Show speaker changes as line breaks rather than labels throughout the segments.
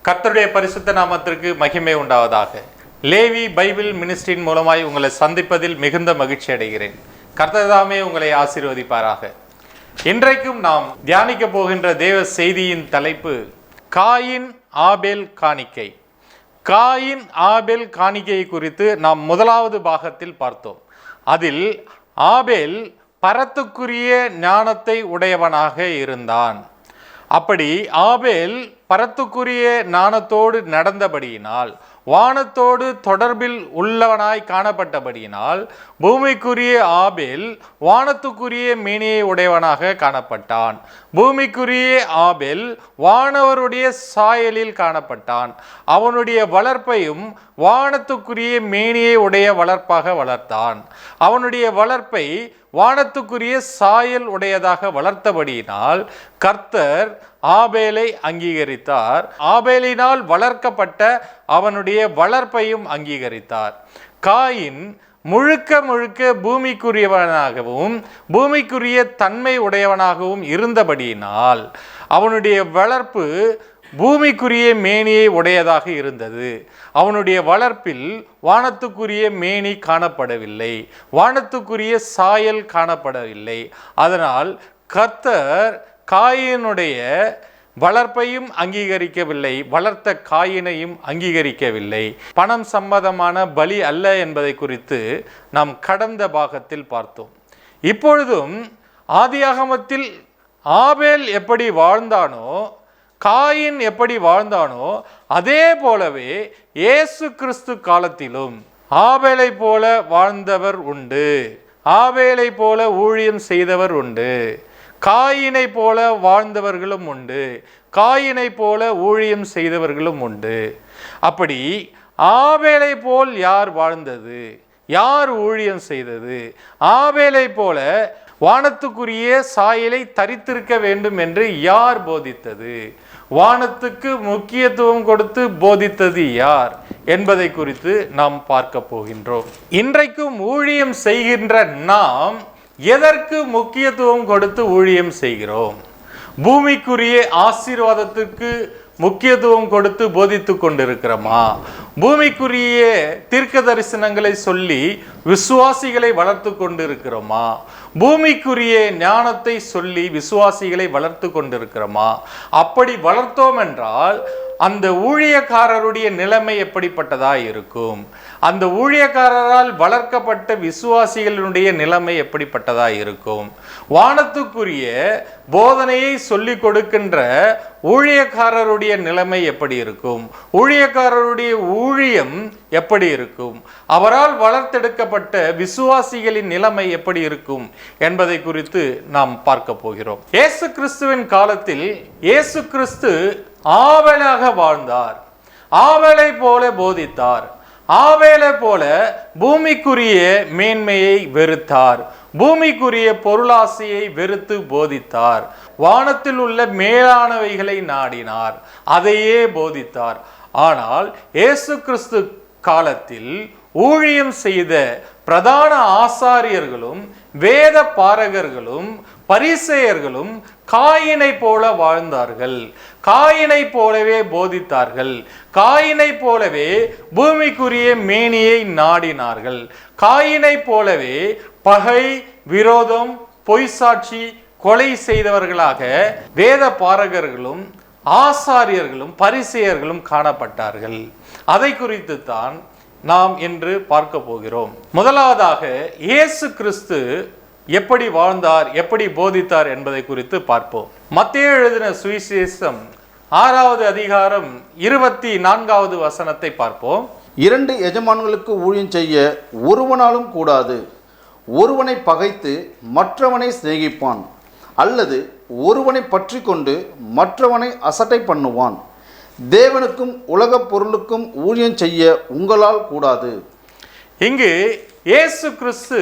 கர்த்தருடைய பரிசுத்த நாமத்திற்கு மகிமை உண்டாவதாக. லேவி பைபிள் மினிஸ்ட்ரியின் மூலமாய் உங்களை சந்திப்பதில் மிகுந்த மகிழ்ச்சி அடைகிறேன். கர்த்தர் தாமே உங்களை ஆசீர்வதிப்பாராக. இன்றைக்கும் நாம் தியானிக்க போகின்ற தேவ செய்தியின் தலைப்பு காயின் ஆபேல் காணிக்கை. காயின் ஆபேல் காணிக்கை குறித்து நாம் முதலாவது பாகத்தில் பார்த்தோம். அதில் ஆபேல் பரத்துக்குரிய ஞானத்தை உடையவனாக இருந்தான். அப்படி ஆபேல் பரத்துக்குரிய ஞானத்தோடு நடந்தபடியினால், வானத்தோடு தொடர்பில் உள்ளவனாய் காணப்பட்டபடியினால், பூமிக்குரிய ஆபேல் வானத்துக்குரிய மேனியை உடையவனாக காணப்பட்டான். பூமிக்குரிய ஆபேல் வானவருடைய சாயலில் காணப்பட்டான். அவனுடைய வளர்ப்பையும் வானத்துக்குரிய மேனியை உடைய வளர்ப்பாக வளர்த்தான். அவனுடைய வளர்ப்பை வானத்துக்குரிய சாயல் உடையதாக வளர்த்தபடியினால் கர்த்தர் ஆபேலை அங்கீகரித்தார். ஆபேலினால் வளர்க்கப்பட்ட அவனுடைய வளர்ப்பையும் அங்கீகரித்தார். காயின் முழுக்க பூமிக்குரியவனாகவும் பூமிக்குரிய தன்மை உடையவனாகவும் இருந்தபடியினால் அவனுடைய வளர்ப்பு பூமிக்குரிய மேனியை உடையதாக இருந்தது. அவனுடைய வளர்ப்பில் வானத்துக்குரிய மேனி காணப்படவில்லை, வானத்துக்குரிய சாயல் காணப்படவில்லை. அதனால் கர்த்தர் காயினுடைய வளர்ப்பையும் அங்கீகரிக்கவில்லை, வளர்த்த காயினையும் அங்கீகரிக்கவில்லை. பணம் சம்பந்தமான பலி அல்ல என்பதை குறித்து நாம் கடந்த பாகத்தில் பார்த்தோம். இப்பொழுதும் ஆதியாகமத்தில் ஆபேல் எப்படி வாழ்ந்தானோ, காயின் எப்படி வாழ்ந்தானோ, அதே போலவே இயேசு கிறிஸ்து காலத்திலும் ஆபேலை போல வாழ்ந்தவர் உண்டு, ஆபேலை போல ஊழியம் செய்தவர் உண்டு, காயினை போல வாழ்ந்தவர்களும் உண்டு, காயினை போல ஊழியம் செய்தவர்களும் உண்டு. அப்படி ஆபேலை போல் யார் வாழ்ந்தது, யார் ஊழியம் செய்தது? ஆபேலை போல வானத்துக்குரிய சாயலை தரித்திருக்க வேண்டும் என்று யார் போதித்தது? வானத்துக்கு முக்கியத்துவம் கொடுத்து போதித்தது யார் என்பதை குறித்து நாம் பார்க்க போகின்றோம். இன்றைக்கும் ஊழியம் செய்கின்ற நாம் எதற்கு முக்கியத்துவம் கொடுத்து ஊழியம் செய்கிறோம்? பூமிக்குரிய ஆசீர்வாதத்திற்கு முக்கியத்துவம் கொடுத்து போதித்து கொண்டிருக்கிறோமா? பூமிக்குரிய தீர்க்க தரிசனங்களை சொல்லி விசுவாசிகளை வளர்த்து கொண்டிருக்கிறோமா? பூமிக்குரிய ஞானத்தை சொல்லி விசுவாசிகளை வளர்த்து கொண்டிருக்கிறோமா? அப்படி வளர்த்தோம் என்றால் அந்த ஊழியக்காரருடைய நிலைமை எப்படிப்பட்டதாக இருக்கும்? அந்த ஊழியக்காரரால் வளர்க்கப்பட்ட விசுவாசிகளுடைய நிலைமை எப்படிப்பட்டதாக இருக்கும்? வானத்துக்குரிய போதனையை சொல்லிக் கொடுக்கின்ற ஊழியக்காரருடைய நிலைமை எப்படி இருக்கும்? ஊழியக்காரருடைய ஊழியம் எப்படி இருக்கும்? அவரால் வளர்த்தெடுக்கப்பட்ட விசுவாசிகளின் நிலைமை எப்படி இருக்கும் என்பதை குறித்து நாம் பார்க்க போகிறோம். இயேசு கிறிஸ்துவின் காலத்தில் இயேசு கிறிஸ்து ஆபேலாக வாழ்ந்தார், ஆபேலை போல போதித்தார், ஆபேலை போல பூமிக்குரிய மேன்மையை வெறுத்தார், பூமிக்குரிய பொருளாசையை வெறுத்து போதித்தார், வானத்தில் உள்ள மேலானவைகளை நாடினார், அதையே போதித்தார். ஆனால் இயேசு கிறிஸ்து காலத்தில் ஊழியம் செய்த பிரதான ஆசாரியர்களும் வேத பாரகர்களும் பரிசேயர்களும் காயினை போல வாழ்ந்தார்கள், காயினை போலவே போதித்தார்கள், காயினை போலவே பூமிக்குரிய மேனியை நாடினார்கள், காயினை போலவே பகை, விரோதம், பொய் சாட்சி, கொலை செய்தவர்களாக வேத பாரகர்களும் ஆசாரியர்களும் பரிசேயர்களும் காணப்பட்டார்கள். அதை குறித்து தான் நாம் இன்று பார்க்க போகிறோம். முதலாவதாக இயேசு கிறிஸ்து எப்படி வாழ்ந்தார், எப்படி போதித்தார் என்பதை குறித்து பார்ப்போம். மத்தேயு எழுதின சுவிசேஷம் 6வது அதிகாரம் 24வது வசனத்தை பார்ப்போம்.
2 எஜமான்களுக்கு ஊழியம் செய்ய ஒருவனாலும் கூடாது. ஒருவனை பகைத்து மற்றவனை சிநேகிப்பான், அல்லது ஒருவனை பற்றி கொண்டு மற்றவனை அசட்டை பண்ணுவான். தேவனுக்கும் உலகப் பொருளுக்கும் ஊழியம் செய்ய உங்களால் கூடாது.
இங்கு இயேசு கிறிஸ்து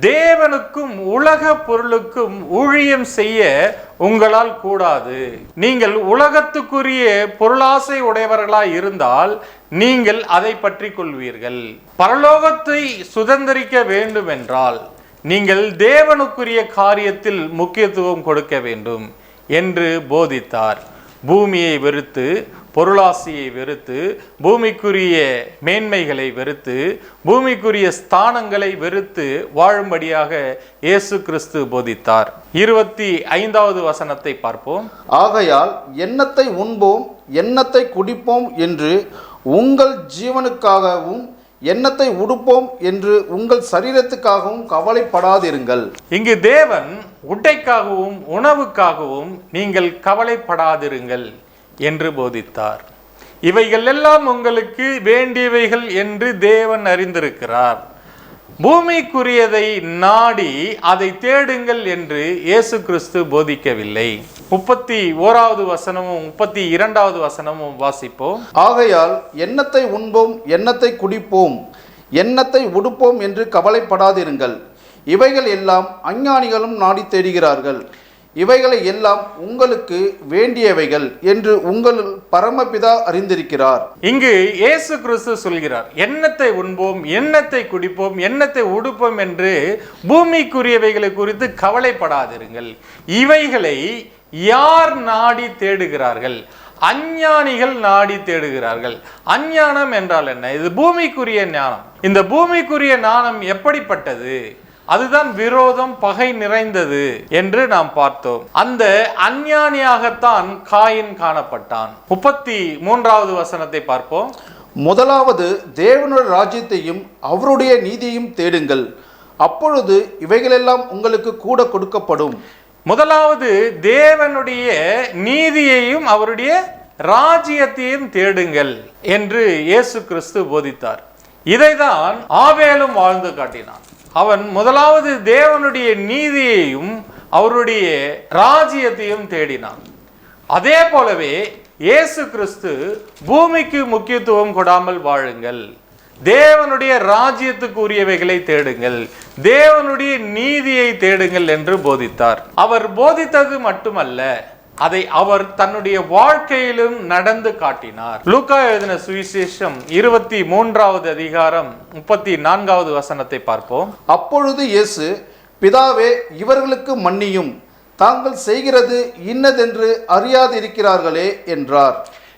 தேவனுக்கும் உலக பொருளுக்கும் ஊழியம் செய்ய உங்களால் கூடாது. நீங்கள் உலகத்துக்குரிய பொருளாசை உடையவர்களாய் இருந்தால் நீங்கள் அதை பற்றி கொள்வீர்கள். பரலோகத்தை சுதந்திரிக்க வேண்டும் என்றால் நீங்கள் தேவனுக்குரிய காரியத்தில் முக்கியத்துவம் கொடுக்க வேண்டும் என்று போதித்தார். பூமியை வெறுத்து பொருளாசையை வெறுத்து, பூமிக்குரிய மேன்மைகளை வெறுத்து, பூமிக்குரிய ஸ்தானங்களை வெறுத்து வாழும்படியாக இயேசு கிறிஸ்து போதித்தார். 25வது வசனத்தை பார்ப்போம்.
ஆகையால் எண்ணத்தை உண்போம் எண்ணத்தை குடிப்போம் என்று உங்கள் ஜீவனுக்காகவும் எண்ணத்தை உடுப்போம் என்று உங்கள் சரீரத்துக்காகவும் கவலைப்படாதிருங்கள்.
இங்கு தேவன் உடைக்காகவும் உணவுக்காகவும் நீங்கள் கவலைப்படாதிருங்கள் என்று போதித்தார். இவைகள் எல்லாம் உங்களுக்கு வேண்டியவைகள் என்று தேவன் அறிந்திருக்கிறார். பூமிக்குரியதை நாடி அதை தேடுங்கள் என்று இயேசு கிறிஸ்து போதிக்கவில்லை. 31வது வசனமும் 32வது வசனமும் வாசிப்போம்.
ஆகையால் எண்ணத்தை உண்போம் எண்ணத்தை குடிப்போம் எண்ணத்தை உடுப்போம் என்று கவலைப்படாதிருங்கள். இவைகள் எல்லாம் அஞ்ஞானிகளும் நாடி தேடுகிறார்கள். இவைகளை எல்லாம் உங்களுக்கு வேண்டியவைகள் என்று உங்கள் பரமபிதா அறிந்திருக்கிறார்.
இங்கு இயேசு கிறிஸ்து சொல்கிறார், எண்ணத்தை உண்போம் எண்ணத்தை குடிப்போம் எண்ணத்தை உடுப்போம் என்று பூமிக்குரியவைகளை குறித்து கவலைப்படாதிருங்கள். இவைகளை யார் நாடி தேடுகிறார்கள்? அஞ்ஞானிகள் நாடி தேடுகிறார்கள். அஞ்ஞானம் என்றால் என்ன? இது பூமிக்குரிய ஞானம். இந்த பூமிக்குரிய ஞானம் எப்படிப்பட்டது? அதுதான் விரோதம், பகை நிறைந்தது என்று நாம் பார்த்தோம். அந்த அஞ்ஞானியாகத்தான் காயின் காணப்பட்டான். 33வது வசனத்தை பார்ப்போம்.
முதலாவது தேவனுடைய ராஜ்யத்தையும் அவருடைய நீதியையும் தேடுங்கள், அப்பொழுது இவைகளெல்லாம் உங்களுக்கு கூட கொடுக்கப்படும்.
முதலாவது தேவனுடைய நீதியையும் அவருடைய ராஜ்யத்தையும் தேடுங்கள் என்று இயேசு கிறிஸ்து போதித்தார். இதைதான் ஆபேலும் வாழ்ந்து காட்டினான். அவன் முதலாவது தேவனுடைய நீதியையும் அவருடைய ராஜ்யத்தையும் தேடினான். அதே போலவே இயேசு கிறிஸ்து பூமிக்கு முக்கியத்துவம் கொடாமல் வாழுங்கள், தேவனுடைய ராஜ்யத்துக்கு உரியவைகளை தேடுங்கள், தேவனுடைய நீதியை தேடுங்கள் என்று போதித்தார். அவர் போதித்தது மட்டுமல்ல, அதை அவர் தன்னுடைய வாழ்க்கையிலும் நடந்து காட்டினார். லூக்கா எழுதின சுவிசேஷம் 23வது அதிகாரம் 34வது வசனத்தை பார்ப்போம்.
அப்பொழுது இயேசு, பிதாவே இவர்களுக்கு மன்னியும், தாங்கள் செய்கிறது இன்னதென்று அறியாதிருக்கிறார்களே என்றார்.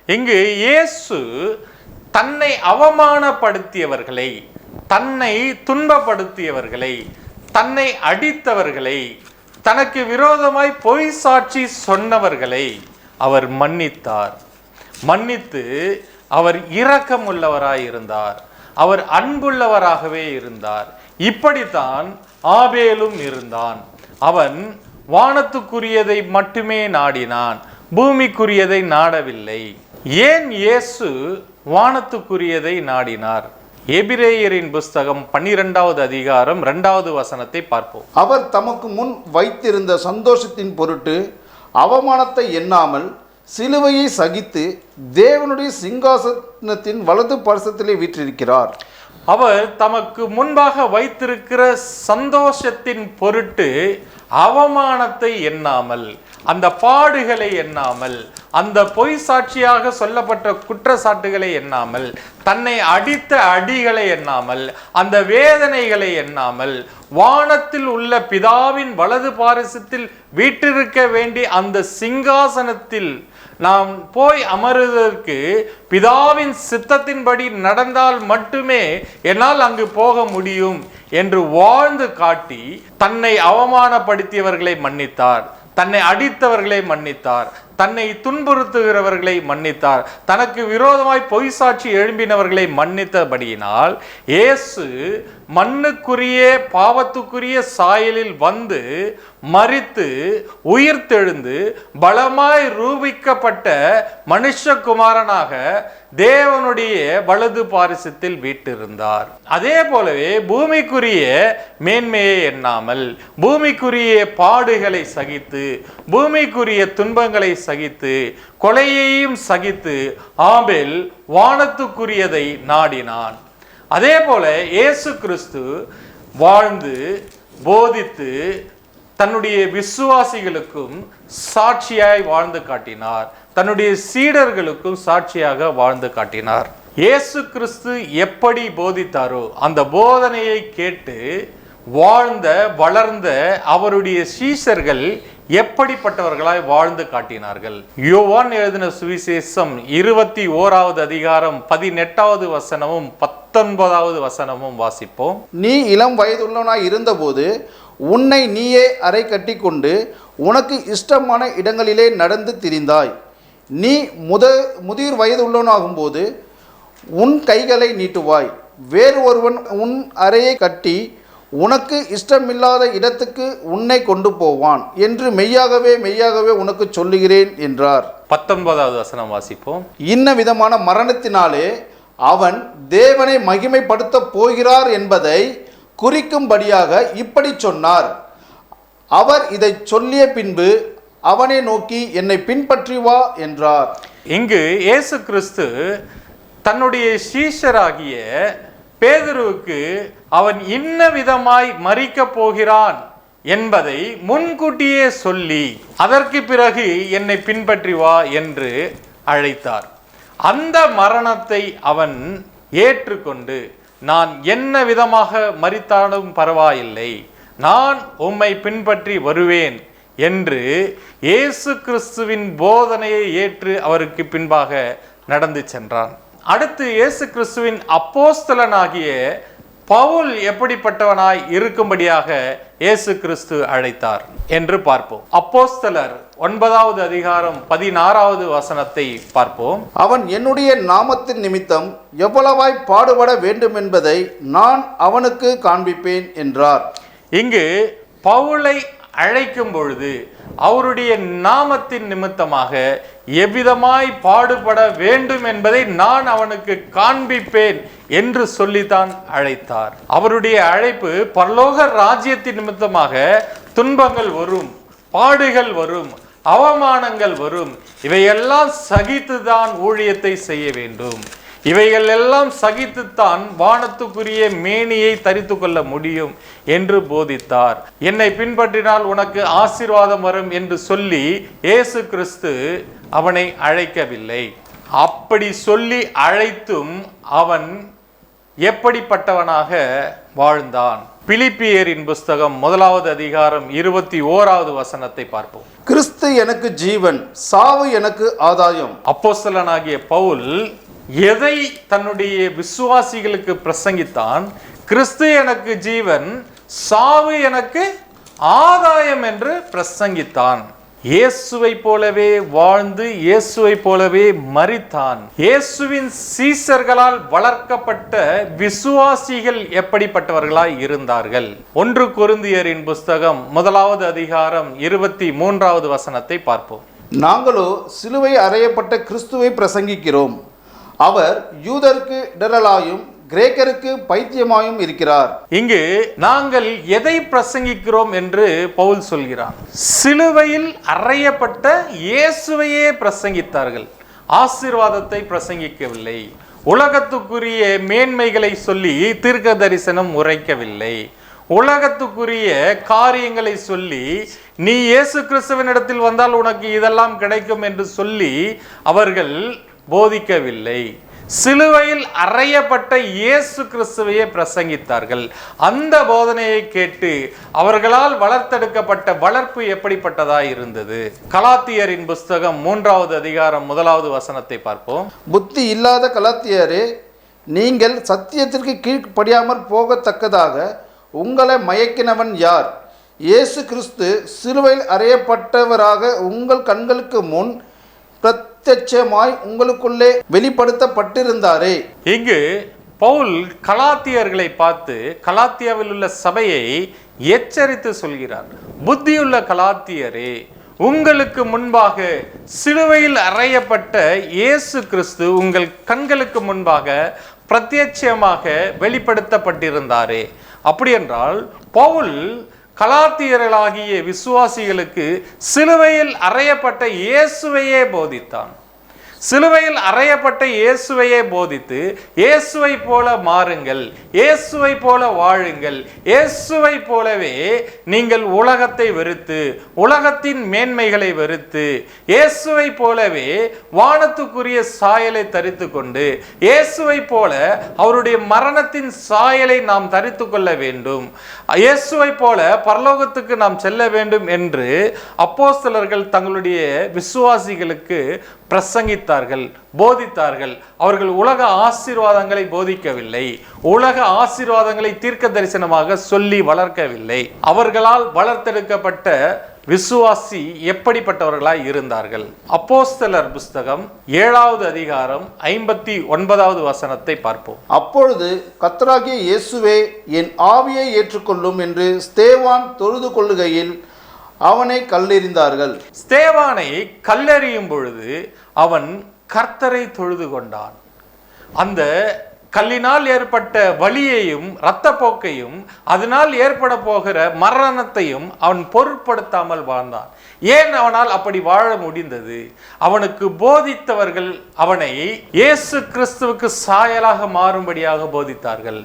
இங்கு இயேசு தன்னை அவமானப்படுத்தியவர்களை, தன்னை துன்பப்படுத்தியவர்களை, தன்னை அடித்தவர்களை, தனக்கு விரோதமாய் பொய் சாட்சி சொன்னவர்களை அவர் மன்னித்தார். மன்னித்து அவர் இரக்கமுள்ளவராய் இருந்தார். அவர் அன்புள்ளவராகவே இருந்தார். இப்படித்தான் ஆபேலும் இருந்தான். அவன் வானத்துக்குரியதை மட்டுமே நாடினான், பூமிக்குரியதை நாடவில்லை. ஏன் இயேசு வானத்துக்குரியதை நாடினார்? எபிரேயரின் புஸ்தகம் 12வது அதிகாரம் 2வது வசனத்தை பார்ப்போம்.
அவர் தமக்கு முன் வைத்திருந்த சந்தோஷத்தின் பொருட்டு அவமானத்தை எண்ணாமல் சிலுவையை சகித்து தேவனுடைய சிங்காசனத்தின் வலது பார்சத்திலே வீற்றிருக்கிறார்.
அவர் தமக்கு முன்பாக வைத்திருக்கிற சந்தோஷத்தின் பொருட்டு அவமானத்தை எண்ணாமல், அந்த பாடுகளை எண்ணாமல், அந்த பொய் சாட்சியாக சொல்லப்பட்ட குற்றச்சாட்டுகளை எண்ணாமல், தன்னை அடித்த அடிகளை எண்ணாமல், அந்த வேதனைகளை எண்ணாமல், வானத்தில் உள்ள பிதாவின் வலது பாரிசத்தில் வீற்றிருக்க வேண்டிய அந்த சிங்காசனத்தில் நாம் போய் அமருவதற்கு பிதாவின் சித்தத்தின்படி நடந்தால் மட்டுமே என்னால் அங்கு போக முடியும் என்று வாழ்ந்து காட்டி தன்னை அவமானப்படுத்தியவர்களை மன்னித்தார், தன்னை அடித்தவர்களை மன்னித்தார், தன்னை துன்புறுத்துகிறவர்களை மன்னித்தார், தனக்கு விரோதமாய் பொய் சாட்சி எழும்பினவர்களை மன்னித்தபடியினால் இயேசு மண்ணுக்குரிய பாவத்துக்குரிய சாயலில் வந்து மரித்து உயிர்த்தெழுந்து பலமாய் ரூபிக்கப்பட்ட மனுஷகுமாரனாக தேவனுடைய வலது பாரிசத்தில் வீற்றிருந்தார். அதே போலவே பூமிக்குரிய மேன்மையை எண்ணாமல், பூமிக்குரிய பாடுகளை சகித்து, பூமிக்குரிய துன்பங்களை சகித்து, கொலையையும் சகித்து ஆபேல் வானத்துக்குரியதை நாடினான். அதே போல இயேசு கிறிஸ்து வாழ்ந்து போதித்து தன்னுடைய விசுவாசிகளுக்கும் சாட்சியாய் வாழ்ந்து காட்டினார், தன்னுடைய சீடர்களுக்கும் சாட்சியாக வாழ்ந்து காட்டினார். இயேசு கிறிஸ்து எப்படி போதித்தாரோ அந்த போதனையை கேட்டு வாழ்ந்த வளர்ந்த அவருடைய சீஷர்கள் எப்படிப்பட்டவர்களாய் வாழ்ந்து காட்டினார்கள். யோவான் எழுதின சுவிசேஷம் 21வது அதிகாரம் 18வது வசனமும் 19வது வசனமும் வாசிப்போம்.
நீ இளம் வயதுள்ளவனாய் இருந்தபோது உன்னை நீயே அறை கட்டி கொண்டு உனக்கு இஷ்டமான இடங்களிலே நடந்து திரிந்தாய். நீ முதிர் வயதுள்ளவனாகும்போது உன் கைகளை நீட்டுவாய். வேறு ஒருவன் உன் அறையை கட்டி உனக்கு இஷ்டமில்லாத இடத்துக்கு உன்னை கொண்டு போவான் என்று மெய்யாகவே மெய்யாகவே உனக்கு சொல்லுகிறேன் என்றார்.
19வது வசனம் வாசிப்போம்.
இன்ன விதமான மரணத்தினாலே அவன் தேவனை மகிமைப்படுத்த போகிறார் என்பதை குறிக்கும்படியாக இப்படி சொன்னார். அவர் இதை சொல்லிய பின்பு அவனை நோக்கி என்னை பின்பற்றி வா என்றார்.
இங்கு இயேசு கிறிஸ்து தன்னுடைய சீஷராகிய பேதுருவுக்கு அவன் இன்ன விதமாய் மரிக்க போகிறான் என்பதை முன்கூட்டியே சொல்லி அதற்கு பிறகு என்னை பின்பற்றி வா என்று அழைத்தார். அந்த மரணத்தை அவன் ஏற்றுக்கொண்டு நான் என்ன விதமாக மரித்தாலும் பரவாயில்லை, நான் உம்மை பின்பற்றி வருவேன் என்று இயேசு கிறிஸ்துவின் போதனையை ஏற்று அவருக்கு பின்பாக நடந்து சென்றான். அடுத்து இயேசு கிறிஸ்துவின் அப்போஸ்தலனாகிய பவுல் எப்படிப்பட்டவனாய் இருக்கும்படியாக இயேசு கிறிஸ்து அழைத்தார் என்று பார்ப்போம். அப்போஸ்தலர் 9வது அதிகாரம் 16வது வசனத்தை பார்ப்போம்.
அவன் என்னுடைய நாமத்தின் நிமித்தம் எவ்வளவாய் பாடுபட வேண்டும் என்பதை நான் அவனுக்கு காண்பிப்பேன் என்றார்.
இங்கு பவுலை அழைக்கும் பொழுது அவருடைய நாமத்தின் நிமித்தமாக எவ்விதமாய் பாடுபட வேண்டும் என்பதை நான் அவனுக்கு காண்பிப்பேன் என்று சொல்லித்தான் அழைத்தார். அவருடைய அழைப்பு பரலோக ராஜ்யத்தின் நிமித்தமாக துன்பங்கள் வரும், பாடுகள் வரும், அவமானங்கள் வரும், இவையெல்லாம் சகித்துதான் ஊழியத்தை செய்ய வேண்டும், இவைகள் எல்லாம் சகித்துத்தான் வானத்துக்குரிய மேனியை தரித்து கொள்ள முடியும் என்று போதித்தார். என்னை பின்பற்றினால் உனக்கு ஆசீர்வாதம் வரும் என்று சொல்லி இயேசு கிறிஸ்து அவனை அழைக்கவில்லை. அப்படி சொல்லி அழைத்தும் அவன் எப்படிப்பட்டவனாக வாழ்ந்தான்? பிலிப்பியரின் புஸ்தகம் 1வது அதிகாரம் 21வது வசனத்தை பார்ப்போம்.
கிறிஸ்து எனக்கு ஜீவன், சாவு எனக்கு ஆதாயம்.
அப்போஸ்தலனாகிய பவுல் எதை தன்னுடைய விசுவாசிகளுக்கு பிரசங்கித்தான்? கிறிஸ்து எனக்கு ஜீவன், சாவு எனக்கு ஆதாயம் என்று பிரசங்கித்தான். இயேசுவை போலவே வாழ்ந்து இயேசுவை போலவே மரித்தான். இயேசுவின் சீசர்களால் வளர்க்கப்பட்ட விசுவாசிகள் எப்படிப்பட்டவர்களாய் இருந்தார்கள்? 1 கொரிந்தியரின் புஸ்தகம் 1வது அதிகாரம் 23வது வசனத்தை பார்ப்போம்.
நாங்களோ சிலுவை அறையப்பட்ட கிறிஸ்துவை பிரசங்கிக்கிறோம். அவர் யூதருக்கு இடரலாயும் கிரேக்கருக்கு பைத்தியமாயும் இருக்கிறார்.
இங்கு நாங்கள் எதை பிரசங்கிக்கிறோம் என்று பவுல் சொல்கிறார். சிலுவையில் அறையப்பட்ட இயேசுவையே பிரசங்கித்தார்கள். ஆசீர்வாதத்தை பிரசங்கிக்கவில்லை. உலகத்துக்குரிய மேன்மைகளை சொல்லி தீர்க்க தரிசனம் உரைக்கவில்லை. உலகத்துக்குரிய காரியங்களை சொல்லி நீ இயேசு கிறிஸ்துவினிடத்தில் வந்தால் உனக்கு இதெல்லாம் கிடைக்கும் என்று சொல்லி அவர்கள் போதிக்கவில்லை. சிலுவையில் அறையப்பட்ட இயேசு கிறிஸ்துவையே பிரசங்கித்தார்கள். அந்த போதனையை கேட்டு அவர்களால் வளர்த்தெடுக்கப்பட்ட வளர்ப்பு எப்படிப்பட்டதாய் இருந்தது? கலாத்தியரின் புஸ்தகம் 3வது அதிகாரம் 1வது வசனத்தை பார்ப்போம்.
புத்தி இல்லாத கலாத்தியரே, நீங்கள் சத்தியத்திற்கு கீழ்ப்படியாமற் போகத்தக்கதாக உங்களை மயக்கினவன் யார்? இயேசு கிறிஸ்து சிலுவையில் அறையப்பட்டவராக உங்கள் கண்களுக்கு முன் பிரத்யட்சமாய் உங்களுக்குள்ளே வெளிப்படுத்தப்பட்டிருந்தாரே.
இங்கு பவுல் கலாத்தியர்களை பார்த்து கலாத்தியாவில் உள்ள சபையை எச்சரித்து சொல்கிறார். புத்தியுள்ள கலாத்தியரே, உங்களுக்கு முன்பாக சிலுவையில் அறையப்பட்ட இயேசு கிறிஸ்து உங்கள் கண்களுக்கு முன்பாக பிரத்யட்சமாக வெளிப்படுத்தப்பட்டிருந்தாரே. அப்படி என்றால் பவுல் கலாத்தியர்களாகிய விசுவாசிகளுக்கு சிலுவையில் அறையப்பட்ட இயேசுவையே போதித்தான். சிலுவையில் அறையப்பட்ட இயேசுவையே போதித்து இயேசுவை போல மாறுங்கள், இயேசுவை போல வாழுங்கள், இயேசுவை போலவே நீங்கள் உலகத்தை வெறுத்து உலகத்தின் மேன்மைகளை வெறுத்து இயேசுவை போலவே வானத்துக்குரிய சாயலை தரித்து கொண்டு இயேசுவை போல அவருடைய மரணத்தின் சாயலை நாம் தரித்து கொள்ள வேண்டும், இயேசுவை போல பரலோகத்துக்கு நாம் செல்ல வேண்டும் என்று அப்போஸ்தலர்கள் தங்களுடைய விசுவாசிகளுக்கு பிரசங்கித்தார்கள், போதித்தார்கள். அவர்கள் உலக ஆசீர்வாதங்களை போதிக்கவில்லை, உலக ஆசீர்வாதங்களை தீர்க்க தரிசனமாக சொல்லி வளர்க்கவில்லை. அவர்களால் வளர்த்தெடுக்கப்பட்ட விசுவாசி எப்படிப்பட்டவர்களாய் இருந்தார்கள்? அப்போஸ்தலர் புஸ்தகம் 7வது அதிகாரம் 59வது வசனத்தை பார்ப்போம்.
அப்பொழுது கர்த்தராகிய இயேசுவே என் ஆவியை ஏற்றுக்கொள்ளும் என்று ஸ்தேவான் தொழுது கொள்ளுகையில் அவனை கல்லெறிந்தார்கள்.
ஸ்தேவானை கல்லெறியும் பொழுது அவன் கர்த்தரை தொழுது கொண்டான். அந்த கல்லினால் ஏற்பட்ட வலியையும் இரத்தப்போக்கையும் அதனால் ஏற்பட போகிற மரணத்தையும் அவன் பொருட்படுத்தாமல் வாழ்ந்தான். ஏன் அவனால் அப்படி வாழ முடிந்தது? அவனுக்கு போதித்தவர்கள் அவனை இயேசு கிறிஸ்துவுக்கு சாயலாக மாறும்படியாக போதித்தார்கள்.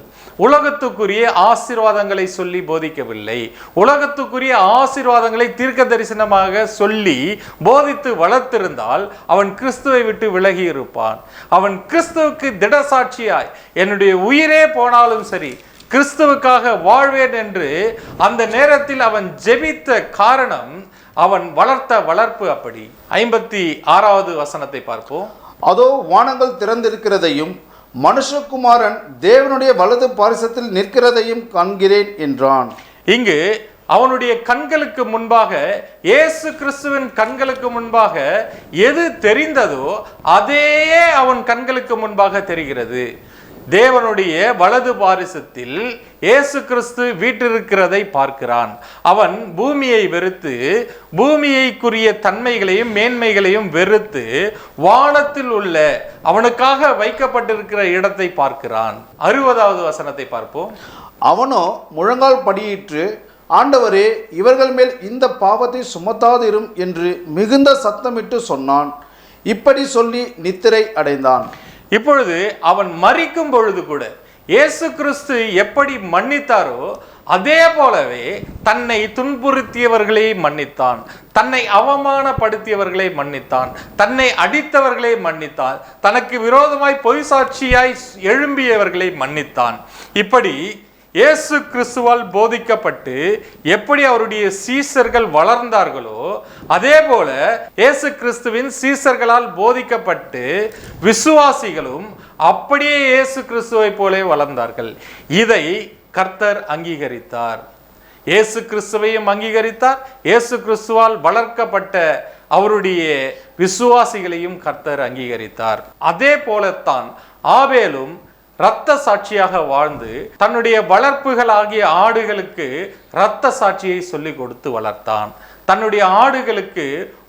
உலகத்துக்குரிய ஆசீர்வாதங்களை சொல்லி போதிக்கவில்லை, உலகத்துக்குரிய ஆசீர்வாதங்களை தீர்க்க தரிசனமாக சொல்லி போதித்து வளர்த்திருந்தால் அவன் கிறிஸ்துவை விட்டு விலகி இருப்பான். அவன் கிறிஸ்துவுக்கு திடசாட்சியாய் என்னுடைய உயிரே போனாலும் சரி கிறிஸ்துவுக்காக வாழ்வேன் என்று அந்த நேரத்தில் அவன் ஜெபித்த காரணம் அவன் வளர்த்த வளர்ப்பு அப்படி. 56வது வசனத்தை பார்ப்போம்.
அதோ வானங்கள் திறந்திருக்கிறதையும் மனுஷகுமாரன் தேவனுடைய வலது பாரிசத்தில் நிற்கிறதையும் காண்கிறேன் என்றான்.
இங்கு அவனுடைய கண்களுக்கு முன்பாக, இயேசு கிறிஸ்துவின் கண்களுக்கு முன்பாக எது தெரிந்ததோ அதையே அவன் கண்களுக்கு முன்பாக தெரிகிறது. தேவனுடைய வலது பாரிசத்தில் இயேசு கிறிஸ்து வீற்றிருக்கிறதை பார்க்கிறான். அவன் பூமியை வெறுத்து பூமியைக்குரிய தன்மைகளையும் மேன்மைகளையும் வெறுத்து வானத்தில் உள்ள அவனுக்காக வைக்கப்பட்டிருக்கிற இடத்தை பார்க்கிறான். 60வது வசனத்தை பார்ப்போம்.
அவனோ முழங்கால் படியிட்டு, ஆண்டவரே, இவர்கள் மேல் இந்த பாவத்தை சுமத்தாதிரும் என்று மிகுந்த சத்தமிட்டு சொன்னான். இப்படி சொல்லி நித்திரை அடைந்தான்.
இப்பொழுது அவன் மரிக்கும் பொழுது கூட இயேசு கிறிஸ்து எப்படி மன்னித்தாரோ அதே போலவே தன்னை துன்புறுத்தியவர்களை மன்னித்தான், தன்னை அவமானப்படுத்தியவர்களை மன்னித்தான், தன்னை அடித்தவர்களை மன்னித்தான், தனக்கு விரோதமாய் பொய் சாட்சியாய் எழும்பியவர்களை மன்னித்தான். இப்படி இயேசு கிறிஸ்துவால் போதிக்கப்பட்டு எப்படி அவருடைய சீசர்கள் வளர்ந்தார்களோ அதே போல இயேசு கிறிஸ்துவின் சீசர்களால் போதிக்கப்பட்டு விசுவாசிகளும் அப்படியே இயேசு கிறிஸ்துவை போல வளர்ந்தார்கள். இதை கர்த்தர் அங்கீகரித்தார். இயேசு கிறிஸ்துவையும் அங்கீகரித்தார். இயேசு கிறிஸ்துவால் வளர்க்கப்பட்ட அவருடைய விசுவாசிகளையும் கர்த்தர் அங்கீகரித்தார். அதே போலத்தான் ஆபேலும் இரத்த சாட்சியாக வாழ்ந்து தன்னுடைய வளர்ப்புகளாகிய ஆடுகளுக்கு இரத்த சாட்சியை சொல்லிக் கொடுத்து வளர்த்தான். தன்னுடைய ஆடுகளுக்கு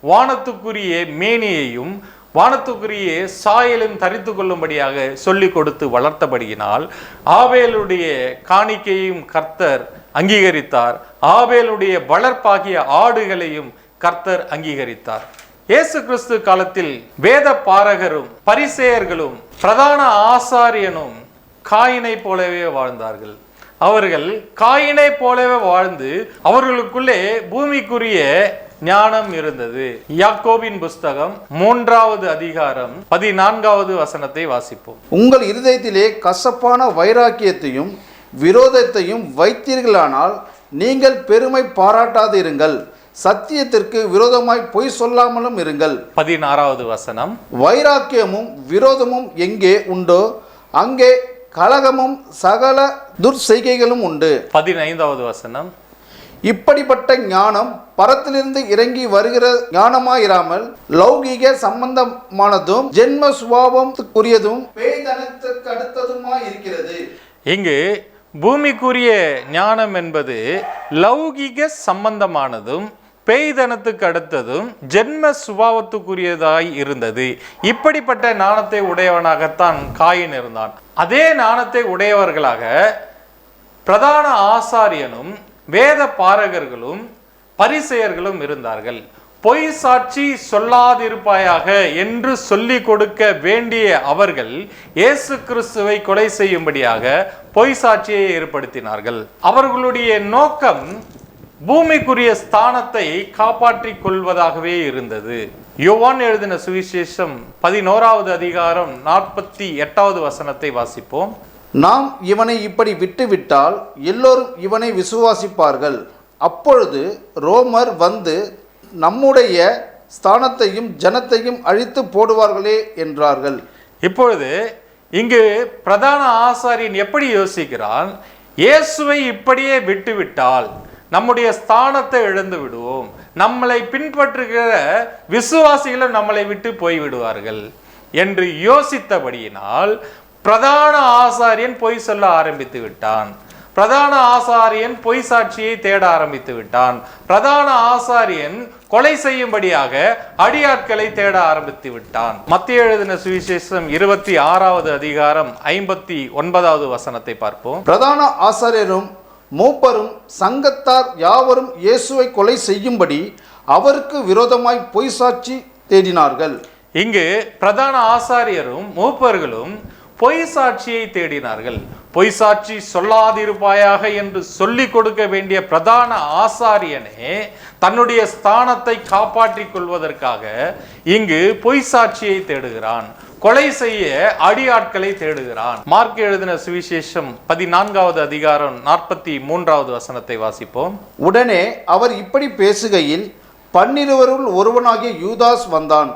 வானத்துக்குரிய மேனியையும் வானத்துக்குரிய சாயலும் தரித்து கொள்ளும்படியாக சொல்லிக் கொடுத்து வளர்த்தபடியினால் ஆபேலுடைய காணிக்கையும் கர்த்தர் அங்கீகரித்தார். ஆபேலுடைய வளர்ப்பாகிய ஆடுகளையும் கர்த்தர் அங்கீகரித்தார். இயேசு கிறிஸ்து காலத்தில் வேத பாரகரும் பரிசேயர்களும் பிரதான ஆசாரியனும் காயினை போலவே வாழ்ந்தார்கள். அவர்கள் காயினை போலவே வாழ்ந்து அவர்களுக்குள்ளே பூமிக்குரிய ஞானம் இருந்தது. யாக்கோபின் புஸ்தகம் 3வது அதிகாரம் 14வது வசனத்தை வாசிப்போம்.
உங்கள் இருதயத்திலே கசப்பான வைராக்கியத்தையும் விரோதத்தையும் வைத்தீர்களானால் நீங்கள் பெருமை பாராட்டாதிருங்கள், சத்தியத்திற்கு விரோதமாய் பொய் சொல்லாமலும் இருங்கள்.
16வது வசனம்.
வைராக்கியமும் விரோதமும் எங்கே உண்டோ அங்கே கலகமும் சகல துர்செய்கைகளும் உண்டு.
15வது வசனம்.
இப்படிப்பட்ட ஞானம் பரத்திலிருந்து இறங்கி வருகிற ஞானமாயிராமல் லௌகீக சம்பந்தமானதும் ஜென்ம சுபாவத்துக்குரியதும் பேய்தனத்துக்கு அடுத்ததுமாய் இருக்கிறது.
இங்கு பூமிக்குரிய ஞானம் என்பது லௌகிக சம்பந்தமானதும் பேய்தனத்துக்கு அடுத்ததும் ஜென்ம சுபாவத்துக்குரியதாய் இருந்தது. இப்படிப்பட்ட ஞானத்தை உடையவனாகத்தான் காயின் இருந்தான். அதே ஞானத்தை உடையவர்களாக பிரதான ஆசாரியனும் வேத பாரகர்களும் பரிசேயர்களும் இருந்தார்கள். பொய் சாட்சி சொல்லாதிருப்பாயாக என்று சொல்லிக் கொடுக்க வேண்டிய அவர்கள் இயேசு கிறிஸ்துவை கொலை செய்யும்படியாக பொய் சாட்சியை ஏற்படுத்தினார்கள். அவர்களுடைய நோக்கம் பூமிக்குரிய ஸ்தானத்தை காப்பாற்றிக் கொள்வதாகவே இருந்தது. யோவான் எழுதின சுவிசேஷம் 11வது அதிகாரம் 48வது வசனத்தை வாசிப்போம்.
நாம் இவனை இப்படி விட்டுவிட்டால் எல்லோரும் இவனை விசுவாசிப்பார்கள். அப்பொழுது ரோமர் வந்து நம்முடைய ஸ்தானத்தையும் ஜனத்தையும் அழித்து போடுவார்களே என்றார்கள்.
இப்பொழுது இங்கு பிரதான ஆசாரியன் எப்படி யோசிக்கிறான்? இயேசுவை இப்படியே விட்டுவிட்டால் நம்முடைய ஸ்தானத்தை இழந்து விடுவோம், நம்மளை பின்பற்றுகிற விசுவாசிகளும் நம்மளை விட்டு போய்விடுவார்கள் என்று யோசித்தபடியினால் பிரதான ஆசாரியன் பொய் சொல்ல ஆரம்பித்து விட்டான். பிரதான ஆசாரியன் பொய் சாட்சியை தேட ஆரம்பித்து விட்டான். பிரதான ஆசாரியன் கொலை செய்யும்படியாக அடியாட்களை தேட ஆரம்பித்து விட்டான். மத்திய எழுதின சுவிசேஷம் 26வது அதிகாரம் 59வது வசனத்தை பார்ப்போம்.
பிரதான ஆசாரியரும் மூப்பரும் சங்கத்தார் யாவரும் இயேசுவை கொலை செய்யும்படி அவருக்கு விரோதமாய் பொய் சாட்சி தேடினார்கள்.
இங்கு பிரதான ஆசாரியரும் மூப்பர்களும் பொய் சாட்சியை தேடினார்கள். பொய் சாட்சி சொல்லாதிருப்பாயாக என்று சொல்லிக் கொடுக்க வேண்டிய பிரதான ஆசாரியனே தன்னுடைய ஸ்தானத்தை காப்பாற்றிக் கொள்வதற்காக இங்கு பொய் சாட்சியை தேடுகிறான். கொலை செய்ய அடியாட்களை தேடுகிறான். மார்க் எழுதின சுவிசேஷம் 14வது அதிகாரம் 43வது வசனத்தை வாசிப்போம்.
உடனே அவர் இப்படி பேசுகையில் 12 ஒருவனாகிய யூதாஸ் வந்தான்.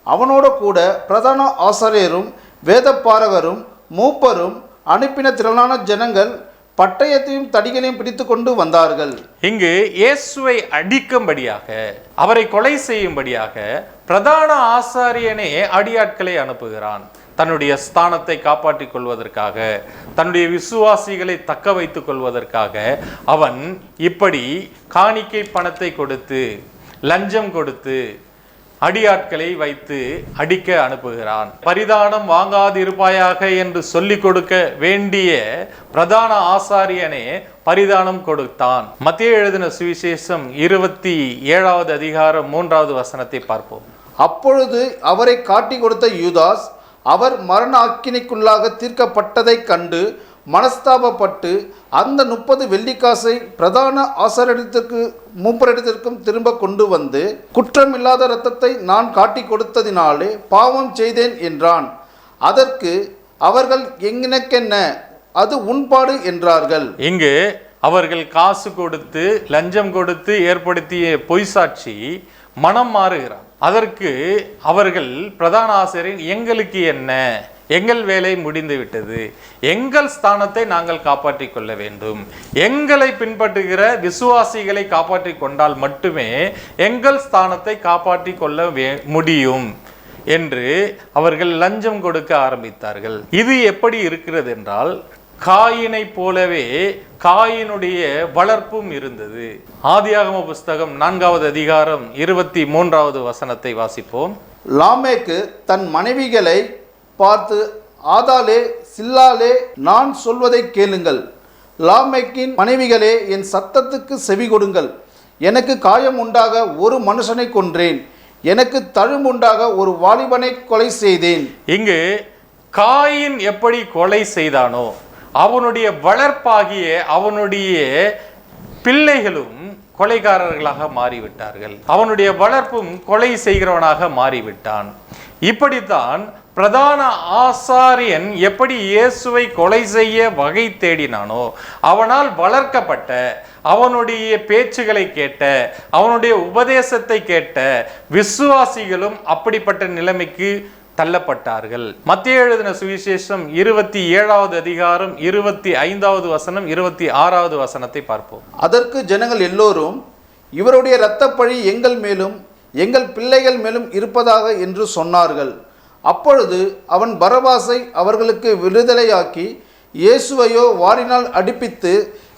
அவனோடு கூட பிரதான ஆசாரியரும் வேதப்பாரகரும் மூப்பரும் அனுப்பின திரளான ஜனங்கள் பட்டயத்தையும் தடிகளையும் பிடித்து கொண்டு வந்தார்கள்.
இங்கு இயேசுவை அடிக்கும்படியாக, அவரை கொலை செய்யும்படியாக பிரதான ஆசாரியனே அடியாட்களை அனுப்புகிறான். தன்னுடைய ஸ்தானத்தை காப்பாற்றிக் கொள்வதற்காக, தன்னுடைய விசுவாசிகளை தக்க வைத்துக் கொள்வதற்காக அவன் இப்படி காணிக்கை பணத்தை கொடுத்து, லஞ்சம் கொடுத்து அடியாட்களை வைத்து அடிக்க அனுப்புகிறான். பரிதானம் வாங்காதிருப்பாயாக என்று சொல்லிக் கொடுக்க வேண்டிய பிரதான ஆசாரியனே பரிதானம் கொடுத்தான். மத்திய எழுதின சுவிசேஷம் 27வது அதிகாரம் 3வது வசனத்தை பார்ப்போம்.
அப்பொழுது அவரை காட்டி கொடுத்த யூதாஸ் அவர் மரண ஆக்கினைக்குள்ளாக தீர்க்கப்பட்டதை கண்டு மனஸ்தாபப்பட்டு அந்த 30 வெள்ளிக்காசை பிரதான ஆசாரியத்திற்கு மூப்பரிடத்திற்கும் திரும்ப கொண்டு வந்து, குற்றமில்லாத இரத்தத்தை நான் காட்டி கொடுத்ததினாலே பாவம் செய்தேன் என்றான். அதற்கு அவர்கள் எனக்கென்ன, அது உன்பாடு என்றார்கள்.
இங்கு அவர்கள் காசு கொடுத்து லஞ்சம் கொடுத்து ஏற்படுத்திய பொய் சாட்சி மனம் மாறுகிறான். அதற்கு அவர்கள் பிரதான ஆசிரியர் எங்களுக்கு என்ன, எங்கள் வேலை முடிந்து விட்டது, எங்கள் ஸ்தானத்தை நாங்கள் காப்பாற்றிக் கொள்ள வேண்டும், எங்களை பின்பற்றுகிற விசுவாசிகளை காப்பாற்றிக் கொண்டால் மட்டுமே எங்கள் ஸ்தானத்தை காப்பாற்றிக் கொள்ள முடியும் என்று அவர்கள் லஞ்சம் கொடுக்க ஆரம்பித்தார்கள். இது எப்படி இருக்கிறது என்றால், காயினை போலவே காயினுடைய வளர்ப்பும் இருந்தது. ஆதியாகம புஸ்தகம் 4வது அதிகாரம் 23வது வசனத்தை வாசிப்போம்.
லாமேக்கு தன் மனைவிகளை பார்த்து, ஆதாலே சில்லாலே நான் சொல்வதை கேளுங்கள். லாமேக்கின் மனைவிகளே, என் சத்தத்துக்கு செவி கொடுங்கள். எனக்கு காயம் உண்டாக ஒரு மனுஷனை கொன்றேன், எனக்கு தழும்புண்டாக ஒரு வாலிபனை கொலை செய்தேன்.
இங்கு காயின் எப்படி கொலை செய்தானோ அவனுடைய வளர்ப்பாகிய அவனுடைய பிள்ளைகளும் கொலைகாரர்களாக மாறிவிட்டார்கள். அவனுடைய வளர்ப்பும் கொலை செய்கிறவனாக மாறிவிட்டான். இப்படித்தான் பிரதான ஆசாரியன் எப்படி இயேசுவை கொலை செய்ய வகை தேடினானோ, அவனால் வளர்க்கப்பட்ட, அவனுடைய பேச்சுகளை கேட்ட, அவனுடைய உபதேசத்தை கேட்ட விசுவாசிகளும் அப்படிப்பட்ட நிலைமைக்கு தள்ளப்பட்டார்கள். மத்திய எழுதின சுவிசேஷம் 27வது அதிகாரம் 25வது வசனம் 26வது வசனத்தை பார்ப்போம்.
அதற்கு ஜனங்கள் எல்லோரும், இவருடைய இரத்தப்பழி எங்கள் மேலும் எங்கள் பிள்ளைகள் மேலும் இருப்பதாக என்று சொன்னார்கள். அப்பொழுது அவன் பரபாசை அவர்களுக்கு விடுதலையாக்கி இயேசுவையோ வாரினால் அடிப்பித்து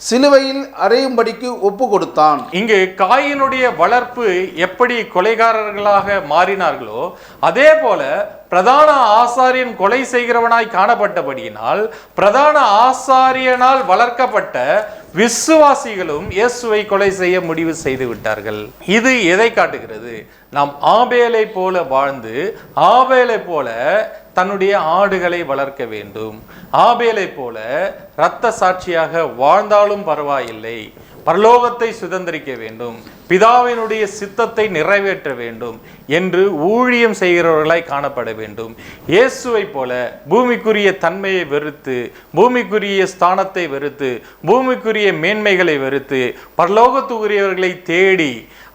சிலுவையில் அறையும்படிக்கு ஒப்பு கொடுத்தான்.
இங்கு காயினுடைய வளர்ப்பு எப்படி கொலைகாரர்களாக மாறினார்களோ அதே போல பிரதான ஆசாரியன் கொலை செய்கிறவனாய் காணப்பட்டபடியினால் பிரதான ஆசாரியனால் வளர்க்கப்பட்ட விசுவாசிகளும் இயேசுவை கொலை செய்ய முடிவு செய்து விட்டார்கள். இது எதை காட்டுகிறது? நாம் ஆபேலை போல வாழ்ந்து ஆபேலை போல தன்னுடைய ஆடுகளை வளர்க்க வேண்டும். ஆபேலை போல இரத்த சாட்சியாக வாழ்ந்தாலும் பரவாயில்லை, பரலோகத்தை சுதந்திரிக்க வேண்டும், பிதாவினுடைய சித்தத்தை நிறைவேற்ற வேண்டும் என்று ஊழியம் செய்கிறவர்களாய் காணப்பட வேண்டும். இயேசுவை போல பூமிக்குரிய தன்மையை வெறுத்து, பூமிக்குரிய ஸ்தானத்தை வெறுத்து, பூமிக்குரிய மேன்மைகளை வெறுத்து பரலோகத்துக்குரியவர்களை தேடி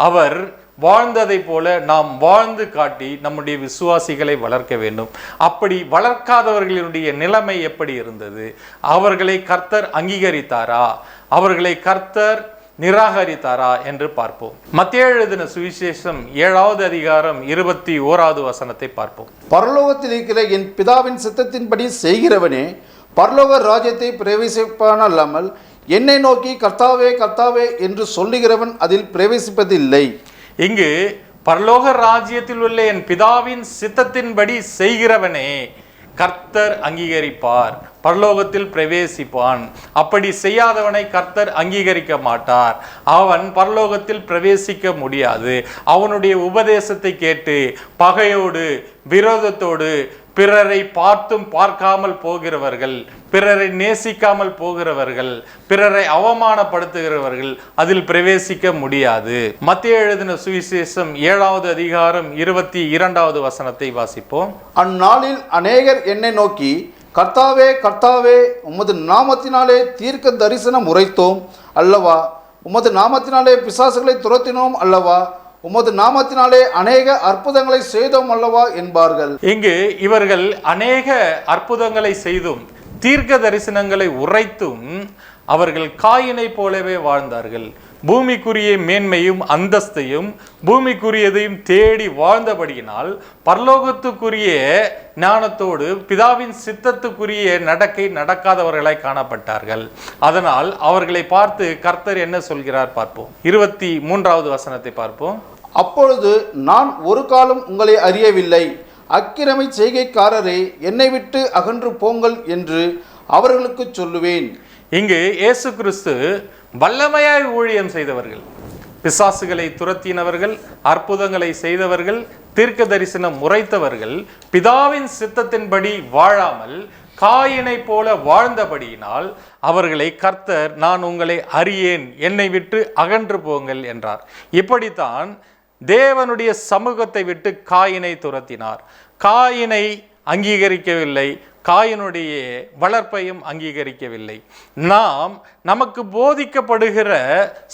அவர் வாழ்ந்ததை போல நாம் வாழ்ந்து காட்டி நம்முடைய விசுவாசிகளை வளர்க்க வேண்டும். அப்படி வளர்க்காதவர்களுடைய நிலைமை எப்படி இருந்தது? அவர்களை கர்த்தர் அங்கீகரித்தாரா? அவர்களை கர்த்தர் நிராகரித்தாரா என்று பார்ப்போம். மத்தேயு எழுதின சுவிசேஷம் 7வது அதிகாரம் 21வது வசனத்தை பார்ப்போம்.
பரலோகத்தில் இருக்கிற என் பிதாவின் சித்தத்தின்படி செய்கிறவனே பரலோக ராஜ்யத்தை பிரவேசிப்பான் அல்லாமல் என்னை நோக்கி கர்த்தாவே கர்த்தாவே என்று சொல்லுகிறவன் அதில் பிரவேசிப்பதில்லை.
இங்கு பரலோக ராஜ்யத்தில் உள்ள என் பிதாவின் சித்தத்தின்படி செய்கிறவனே கர்த்தர் அங்கீகரிப்பார், பரலோகத்தில் பிரவேசிப்பான். அப்படி செய்யாதவனை கர்த்தர் அங்கீகரிக்க மாட்டார். அவன் பரலோகத்தில் பிரவேசிக்க முடியாது. அவனுடைய உபதேசத்தை கேட்டு பகையோடு விரோதத்தோடு பிறரை பார்த்தும் பார்க்காமல் போகிறவர்கள், பிறரை நேசிக்காமல் போகிறவர்கள், பிறரை அவமானப்படுத்துகிறவர்கள் அதில் பிரவேசிக்க முடியாது. மத்தேயு எழுதின சுவிசேஷம் 7வது அதிகாரம் 22வது வசனத்தை வாசிப்போம்.
அந்நாளில் அநேகர் என்னை நோக்கி கர்த்தாவே கர்த்தாவே உமது நாமத்தினாலே தீர்க்க தரிசனம் உரைத்தோம் அல்லவா, உமது நாமத்தினாலே பிசாசுகளை துரத்தினோம் அல்லவா, உமது நாமத்தினாலே அநேக அற்புதங்களை செய்தோம் அல்லவா என்பார்கள்.
இங்கு இவர்கள் அநேக அற்புதங்களை செய்தும் தீர்க்க தரிசனங்களை உரைத்தும் அவர்கள் காயினை போலவே வாழ்ந்தார்கள். பூமிக்குரிய மேன்மையும் அந்தஸ்தையும் பூமிக்குரியதையும் தேடி வாழ்ந்தபடியினால் பரலோகத்துக்குரிய ஞானத்தோடு பிதாவின் சித்தத்துக்குரிய நடக்கை நடக்காதவர்களாய் காணப்பட்டார்கள். அதனால் அவர்களை பார்த்து கர்த்தர் என்ன சொல்கிறார் பார்ப்போம். 23வது வசனத்தை பார்ப்போம்.
அப்பொழுது நான் ஒரு காலம் உங்களை அறியவில்லை, அக்கிரமை செய்கைக்காரரே என்னை விட்டு அகன்று போங்கள் என்று அவர்களுக்கு சொல்லுவேன்.
இங்கு இயேசு கிறிஸ்து வல்லமையாய் ஊழியம் செய்தவர்கள், பிசாசுகளை துரத்தினவர்கள், அற்புதங்களை செய்தவர்கள், தீர்க்க தரிசனம் உரைத்தவர்கள் பிதாவின் சித்தத்தின்படி வாழாமல் காயினை போல வாழ்ந்தபடியினால் அவர்களை கர்த்தர் நான் உங்களை அறியேன், என்னை விட்டு அகன்று போங்கள் என்றார். இப்படித்தான் தேவனுடைய சமூகத்தை விட்டு காயினை துரத்தினார். காயினை அங்கீகரிக்கவில்லை, காயினுடைய வளர்ப்பையும் அங்கீகரிக்கவில்லை. நமக்கு போதிக்கப்படுகிற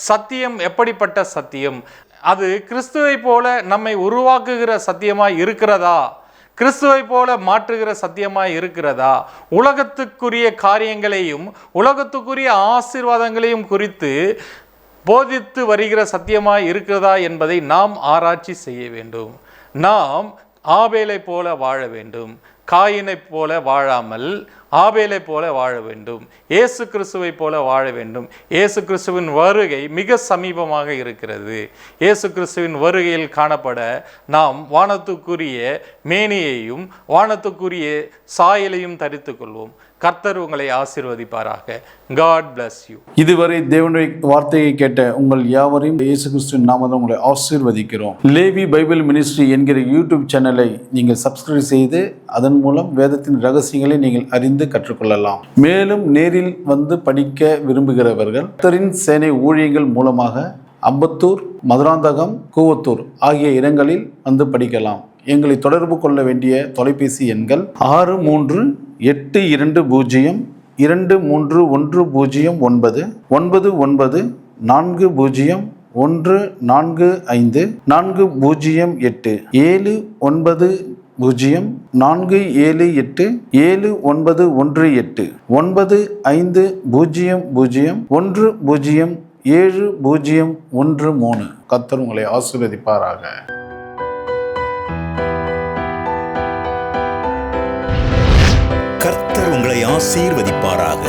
சத்தியம் எப்படிப்பட்ட சத்தியம்? அது கிறிஸ்துவை போல நம்மை உருவாக்குகிற சத்தியமாய் இருக்கிறதா? கிறிஸ்துவை போல மாற்றுகிற சத்தியமாய் இருக்கிறதா? உலகத்துக்குரிய காரியங்களையும் உலகத்துக்குரிய ஆசீர்வாதங்களையும் குறித்து போதித்து வருகிற சத்தியமாய் இருக்கிறதா என்பதை நாம் ஆராய்ச்சி செய்ய வேண்டும். நாம் ஆபேலை போல வாழ வேண்டும், காயினை போல வாழாமல் ஆபேலை போல வாழ வேண்டும், இயேசு கிறிஸ்துவை போல வாழ வேண்டும். இயேசு கிறிஸ்துவின் வருகை மிக சமீபமாக இருக்கிறது. இயேசு கிறிஸ்துவின் வருகையில் காணப்பட நாம் வானத்துக்குரிய மேனியையும் வானத்துக்குரிய சாயலையும் தரித்து கொள்வோம். கர்த்தர் உங்களை ஆசீர்வதிப்பாராக. God bless you.
இதுவரை தேவனுடைய வார்த்தையை கேட்ட உங்கள் யாவரையும் இயேசு கிறிஸ்துவின் நாமத்தில் உங்களை ஆசீர்வதிக்கிறோம். லேவி பைபிள் மினிஸ்ட்ரி என்கிற யூடியூப் சேனலை நீங்கள் சப்ஸ்கிரைப் செய்து அதன் மூலம் வேதத்தின் ரகசியங்களை நீங்கள் அறிந்து கற்றுக்கொள்ளலாம். மேலும் நேரில் வந்து படிக்க விரும்புகிறவர்கள் கர்த்தரின் சேனை ஊழியங்கள் மூலமாக அம்பத்தூர், மதுராந்தகம், கூவத்தூர் ஆகிய இடங்களில் வந்து படிக்கலாம். எங்களை தொடர்பு கொள்ள வேண்டிய தொலைபேசி எண்கள் 6382023109 99401445 408 790478718 9500107013. கர்த்தர் உங்களை ஆசீர்வதிப்பாராக.
கர்த்தர் உங்களை உங்களை ஆசீர்வதிப்பாராக.